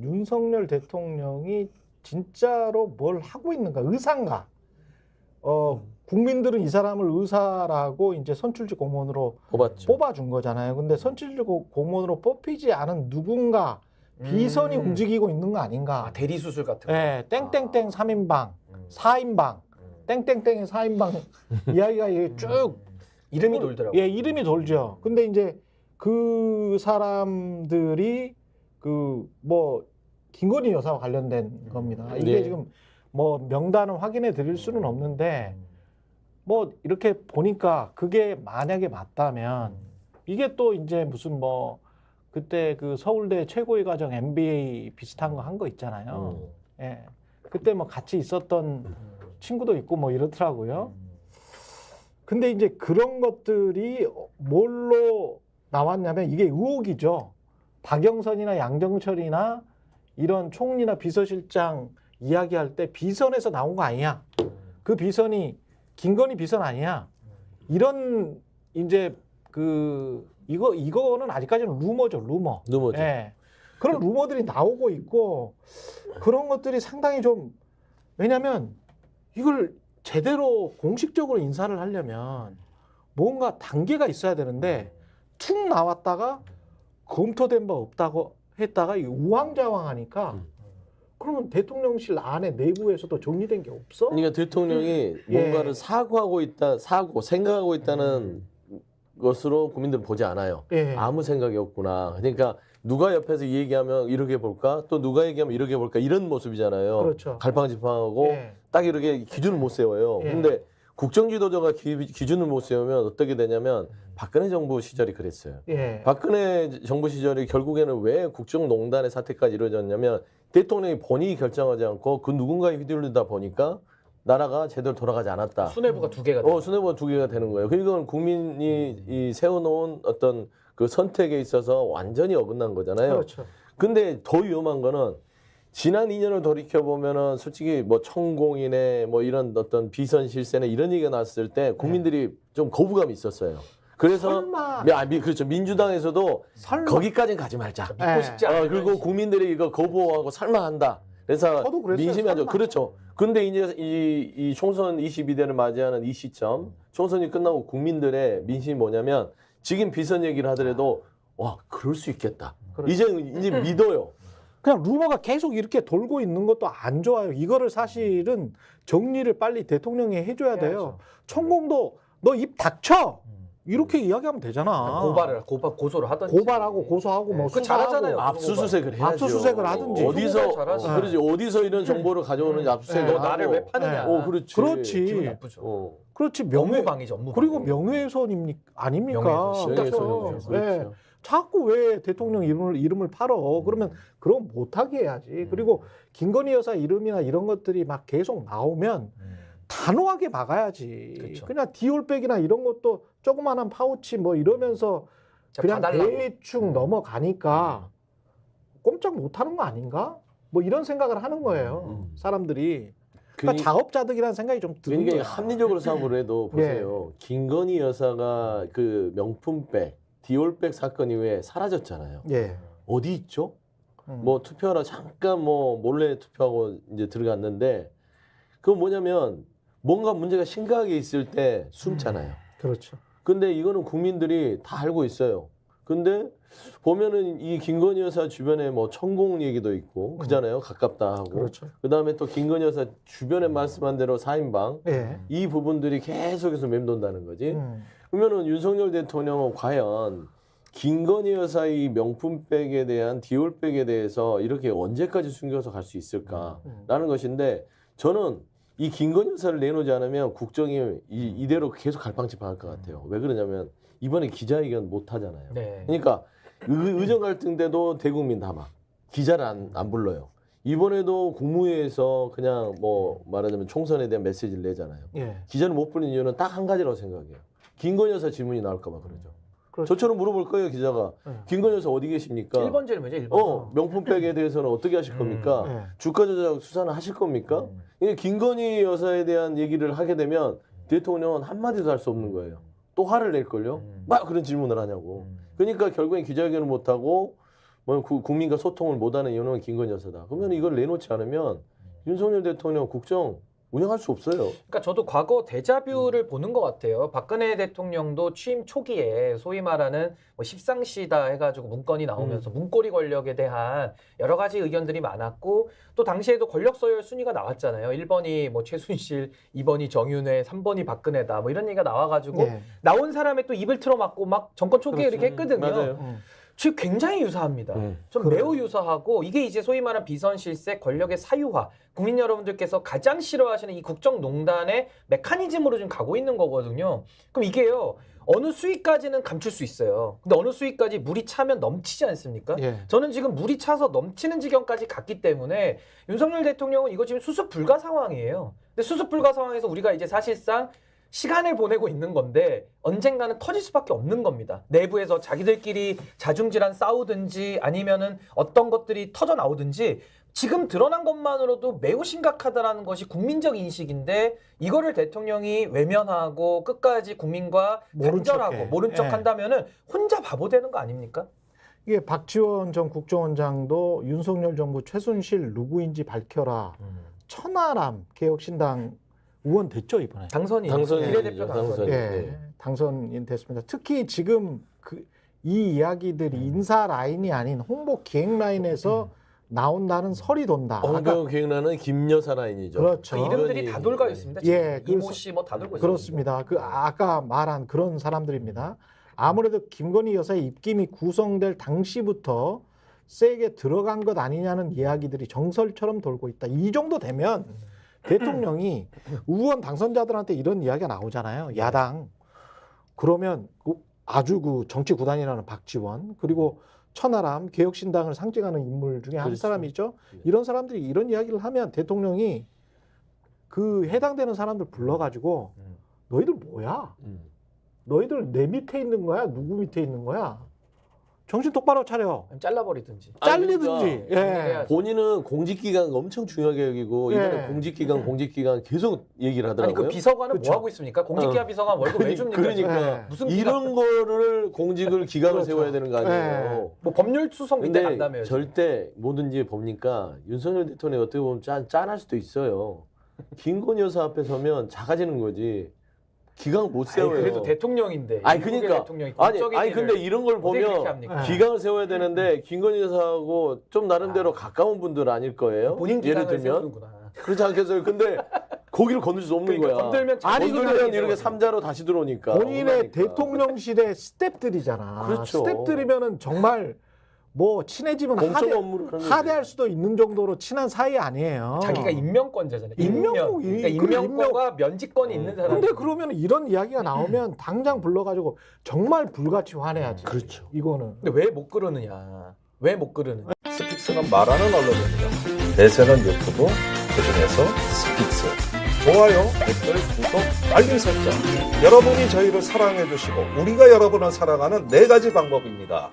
윤석열 대통령이 진짜로 뭘 하고 있는가, 의사인가? 국민들은 이 사람을 의사라고 이제 선출직 공무원으로 뽑아준 거잖아요. 근데 선출직 공무원으로 뽑히지 않은 누군가 비선이 움직이고 있는 거 아닌가? 아, 대리 수술 같은 거. 네, 땡땡땡 3인방, 4인방, 땡땡땡의 4인방 이야기가 이게 쭉 이름이 돌더라고요. 예, 이름이 돌죠. 근데 이제 그 사람들이 그 뭐 김건희 여사와 관련된 겁니다. 이게 네. 지금 뭐 명단을 확인해 드릴 수는 없는데 뭐 이렇게 보니까 그게 만약에 맞다면 이게 또 이제 무슨 뭐 그때 그 서울대 최고의 과정 MBA 비슷한 거 한 거 있잖아요. 예. 그때 뭐 같이 있었던 친구도 있고 뭐 이렇더라고요. 근데 이제 그런 것들이 뭘로 나왔냐면 이게 의혹이죠. 박영선이나 양정철이나 이런 총리나 비서실장 이야기할 때 비선에서 나온 거 아니야. 그 비선이 김건희 비선 아니야. 이런 이제 그 이거는 아직까지는 루머죠, 루머. 루머죠. 예. 그런 루머들이 나오고 있고 그런 것들이 상당히 좀 왜냐면 이걸 제대로 공식적으로 인사를 하려면 뭔가 단계가 있어야 되는데 툭 나왔다가 검토된 바 없다고 했다가 우왕좌왕하니까 그러면 대통령실 안에 내부에서도 정리된 게 없어? 그러니까 대통령이 뭔가를 사고하고 있다, 생각하고 있다는 것으로 국민들은 보지 않아요. 예. 아무 생각이 없구나. 그러니까 누가 옆에서 이 얘기하면 이렇게 볼까? 또 누가 얘기하면 이렇게 볼까? 이런 모습이잖아요. 그렇죠. 갈팡질팡하고 예. 딱 이렇게 기준을 못 세워요. 예. 근데 국정지도자가 기준을 못 세우면 어떻게 되냐면 박근혜 정부 시절이 그랬어요. 예. 박근혜 정부 시절이 결국에는 왜 국정농단의 사태까지 이루어졌냐면 대통령이 본인이 결정하지 않고 그 누군가에 휘둘리다 보니까 나라가 제대로 돌아가지 않았다. 수뇌부가 두 개가 수뇌부가 두 개가 되는 거예요. 그러니까 국민이 이 세워놓은 어떤 그 선택에 있어서 완전히 어긋난 거잖아요. 그렇죠. 근데 더 위험한 거는 지난 2년을 돌이켜 보면은 솔직히 뭐 천공이네 뭐 이런 어떤 비선 실세네 이런 얘기가 나왔을 때 국민들이 좀 거부감이 있었어요. 그래서 설마. 그렇죠. 민주당에서도 설마. 거기까지는 가지 말자. 믿고 싶지 않아요. 그리고 국민들이 이거 거부하고 설마한다. 그래서 저도 그랬어요. 민심이 아주 설마. 그렇죠. 근데 이제 이 총선 22대를 맞이하는 이 시점, 총선이 끝나고 국민들의 민심이 뭐냐면 지금 비선 얘기를 하더라도 와 그럴 수 있겠다. 그렇죠. 이제 믿어요. 그냥 루머가 계속 이렇게 돌고 있는 것도 안 좋아요. 이거를 사실은 정리를 빨리 대통령이 해줘야 돼요. 천공도 너 입 닥쳐 이렇게 이야기하면 되잖아. 고소를 하든지. 고발하고 고소하고 뭐 그거 수사하고 잘하잖아요. 압수수색을 해야죠. 압수수색을 하든지. 어디서 잘하지. 그렇지 어디서 이런 정보를 가져오는지 압수수색을 너 나를 하고. 왜 파느냐. 그렇지. 그렇지. 기분 나쁘죠. 그렇지 업무방해죠, 업무방해. 그리고 명예훼손입니까 아닙니까? 명예훼손. 명예훼손이죠. 네. 그렇죠. 자꾸 왜 대통령 이름을 팔어? 그러면 그럼 못하게 해야지. 그리고 김건희 여사 이름이나 이런 것들이 막 계속 나오면 단호하게 막아야지. 그쵸. 그냥 디올백이나 이런 것도 조그마한 파우치 뭐 이러면서 그냥 봐달라고. 대충 넘어가니까 꼼짝 못하는 거 아닌가? 뭐 이런 생각을 하는 거예요. 사람들이. 그러니까 자업자득이라는 생각이 좀 드는 그러니까 거예요. 합리적으로 생각을 해도 보세요. 김건희 여사가 그 명품백, 디올백 사건 이후에 사라졌잖아요. 예. 어디 있죠? 뭐 투표하러 잠깐 뭐 몰래 투표하고 이제 들어갔는데 그건 뭐냐면 뭔가 문제가 심각하게 있을 때 숨잖아요. 그렇죠. 근데 이거는 국민들이 다 알고 있어요. 근데 보면은 이 김건희 여사 주변에 뭐 천공 얘기도 있고 그잖아요. 가깝다 하고. 그렇죠. 그다음에 또 김건희 여사 주변에 말씀한 대로 4인방 예. 이 부분들이 계속해서 맴돈다는 거지. 그러면은 윤석열 대통령은 과연 김건희 여사의 명품백에 대한 디올백에 대해서 이렇게 언제까지 숨겨서 갈 수 있을까라는 것인데 저는 이 김건희 여사를 내놓지 않으면 국정이 이대로 계속 갈팡질팡할 것 같아요. 왜 그러냐면 이번에 기자회견 못 하잖아요. 네. 그러니까 의정 갈등 때도 대국민 다 막 기자를 안 불러요. 이번에도 국무회의에서 그냥 뭐 말하자면 총선에 대한 메시지를 내잖아요. 예. 기자를 못 부르는 이유는 딱 한 가지라고 생각해요. 김건희 여사 질문이 나올까 봐 그러죠. 그렇죠. 저처럼 물어볼 거예요, 기자가. 김건희 여사 어디 계십니까? 1번 질문이죠, 1번. 명품백에 대해서는 어떻게 하실 겁니까? 네. 주가 조작 수사는 하실 겁니까? 이게 김건희 여사에 대한 얘기를 하게 되면 대통령은 한마디도 할 수 없는 거예요. 또 화를 낼걸요? 막 그런 질문을 하냐고. 그러니까 결국엔 기자회견을 못하고 뭐 국민과 소통을 못하는 이유는 김건희 여사다. 그러면 이걸 내놓지 않으면 윤석열 대통령 국정 운영할 수 없어요. 그러니까 저도 과거 데자뷰를 보는 것 같아요. 박근혜 대통령도 취임 초기에 소위 말하는 뭐 십상시다 해가지고 문건이 나오면서 문고리 권력에 대한 여러 가지 의견들이 많았고 또 당시에도 권력 서열 순위가 나왔잖아요. 1번이 뭐 최순실, 2번이 정윤회, 3번이 박근혜다 뭐 이런 얘기가 나와가지고 네. 나온 사람의 또 입을 틀어막고 막 정권 초기에 이렇게 했거든요. 맞아요. 지금 굉장히 유사합니다. 좀 그래요. 매우 유사하고 이게 이제 소위 말하는 비선실세 권력의 사유화. 국민 여러분들께서 가장 싫어하시는 이 국정농단의 메커니즘으로 지금 가고 있는 거거든요. 그럼 이게요. 어느 수위까지는 감출 수 있어요. 근데 어느 수위까지 물이 차면 넘치지 않습니까? 예. 저는 지금 물이 차서 넘치는 지경까지 갔기 때문에 윤석열 대통령은 이거 지금 수습 불가 상황이에요. 근데 수습 불가 상황에서 우리가 이제 사실상 시간을 보내고 있는 건데 언젠가는 터질 수밖에 없는 겁니다. 내부에서 자기들끼리 자중질환 싸우든지 아니면은 어떤 것들이 터져 나오든지 지금 드러난 것만으로도 매우 심각하다라는 것이 국민적 인식인데 이거를 대통령이 외면하고 끝까지 국민과 모른 단절하고 척해. 모른 척 예. 한다면은 혼자 바보 되는 거 아닙니까? 이게 박지원 전 국정원장도 윤석열 정부 최순실 누구인지 밝혀라. 천하람 개혁신당 의원 됐죠 이번에. 당선이 당선이죠. 비례대표 당선이. 당선이. 예, 네. 당선인 됐습니다. 특히 지금 이 이야기들이 인사 라인이 아닌 홍보 기획 라인에서 나온다는 설이 돈다. 홍보 기획라는 김여사 라인이죠. 그렇죠. 그 이름들이 다 돌가 있습니다. 지금. 예, 이모 씨 뭐 다 돌고 있습니다. 그렇습니다. 그 아까 말한 그런 사람들입니다. 아무래도 김건희 여사의 입김이 구성될 당시부터 세게 들어간 것 아니냐는 이야기들이 정설처럼 돌고 있다. 이 정도 되면 대통령이 의원 당선자들한테 이런 이야기가 나오잖아요. 야당. 그러면 아주 그 정치 구단이라는 박지원 그리고 천하람 개혁신당을 상징하는 인물 중에 한 그렇죠. 사람이죠. 이런 사람들이 이런 이야기를 하면 대통령이 그 해당되는 사람들 불러가지고 너희들 뭐야? 너희들 내 밑에 있는 거야? 누구 밑에 있는 거야? 정신 똑바로 차려. 잘라버리든지. 잘리든지. 그러니까 예. 본인은 공직기강 엄청 중요하게 여기고 이번에 예. 공직기강 계속 얘기를 아니 하더라고요. 그 비서관은 그쵸. 뭐 하고 있습니까? 공직기관 비서관 월급 왜 줍니까? 그러니까 예. 무슨 이런 거를 공직을 기강을 그렇죠. 세워야 되는 거 아니에요. 뭐 법률 수석 밑에 근데 간다며요. 절대 뭐든지 보니까 윤석열 대통령이 어떻게 보면 짠할 수도 있어요. 김건희 여사 앞에 서면 작아지는 거지. 기강 못 아니, 세워요. 그래도 대통령인데. 아니, 미국의 그러니까. 대통령이 아니 국적인 근데 일을 이런 걸 어떻게 그렇게 보면 합니까? 예. 기강을 세워야 되는데 김건희 여사하고 좀 나름대로 가까운 분들 아닐 거예요. 본인 예를 기강을 들면 세우는구나. 그렇지 않겠어요. 근데 거기를 건들 수 없는 그러니까 거야. 건들면 아니, 건들면 근데 이렇게 삼자로 다시 들어오니까. 본인의 억울하니까. 대통령실의 스탭들이잖아. 그렇죠. 스탭들이면은 정말 뭐 친해지면 공적 업무를 하는 거지. 하대할 수도 있는 정도로 친한 사이 아니에요. 자기가 임명권자잖아요. 임명권, 그러니까 그래, 임명권과 면직권이 있는 사람. 근데 그러면 이런 이야기가 나오면 당장 불러가지고 정말 불같이 화내야지. 그렇죠. 이거는. 근데 왜 못 그러느냐? 왜 못 그러느냐? 스픽스가 말하는 언론입니다. 대세는 유튜브, 그중에서 스픽스. 좋아요, 댓글, 구독, 알림 설정. 여러분이 저희를 사랑해 주시고 우리가 여러분을 사랑하는 4가지 방법입니다.